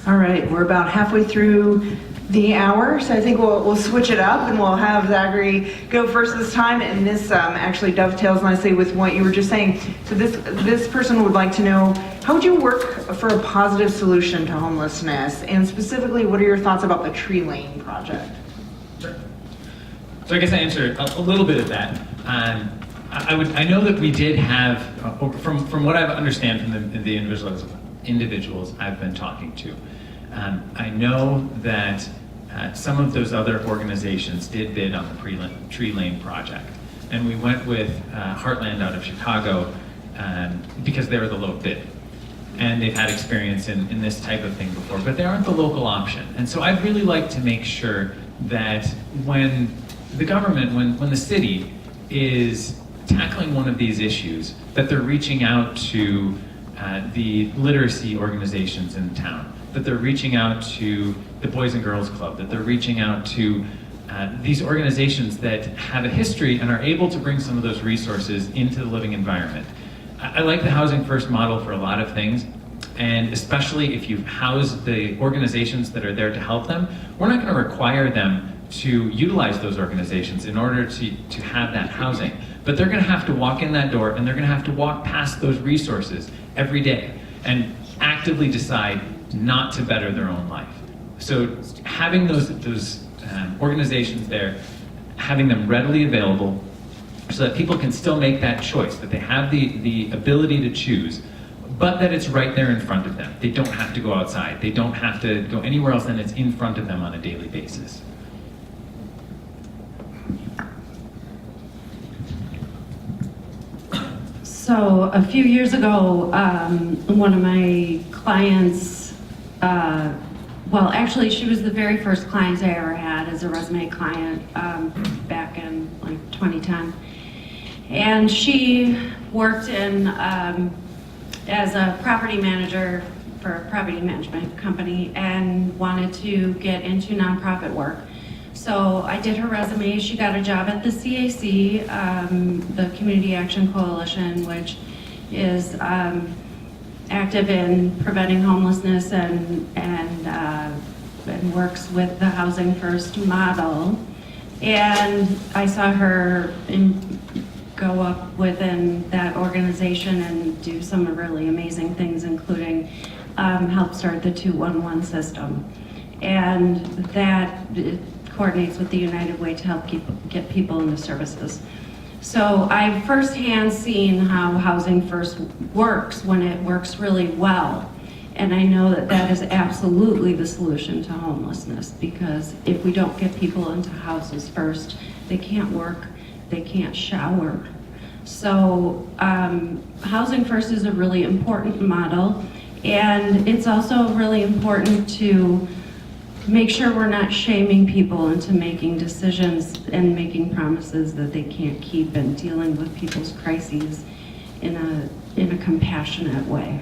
All right, we're about halfway through the hour, so I think we'll switch it up and we'll have Zachary go first this time. And this actually dovetails nicely with what you were just saying. So this person would like to know, how would you work for a positive solution to homelessness? And specifically, what are your thoughts about the Tree Lane project? Sure. So I guess I answered a little bit of that. I know that we did have, from what I understand from the individuals I've been talking to, I know that some of those other organizations did bid on the Tree Lane project. And we went with Heartland out of Chicago because they were the low bid. And they've had experience in this type of thing before, but they aren't the local option. And so I'd really like to make sure that when the government, when the city is tackling one of these issues, that they're reaching out to the literacy organizations in town, that they're reaching out to the Boys and Girls Club, that they're reaching out to these organizations that have a history and are able to bring some of those resources into the living environment. I like the Housing First model for a lot of things, and especially if you house the organizations that are there to help them, we're not going to require them to utilize those organizations in order to have that housing. But they're going to have to walk in that door and they're going to have to walk past those resources every day and actively decide not to better their own life. So having those organizations there, having them readily available so that people can still make that choice, that they have the ability to choose, but that it's right there in front of them. They don't have to go outside. They don't have to go anywhere else than it's in front of them on a daily basis. So a few years ago, one of my clients, well, actually, she was the very first client I ever had as a resume client back in like 2010. And she worked in as a property manager for a property management company and wanted to get into nonprofit work. So I did her resume. She got a job at the CAC, the Community Action Coalition, which is active in preventing homelessness and works with the Housing First model. And I saw her go up within that organization and do some really amazing things, including help start the 211 system. And that coordinates with the United Way to help get people into services. So I've firsthand seen how Housing First works when it works really well. And I know that that is absolutely the solution to homelessness, because if we don't get people into houses first, they can't work, they can't shower. So Housing First is a really important model, and it's also really important to make sure we're not shaming people into making decisions and making promises that they can't keep, and dealing with people's crises in a compassionate way.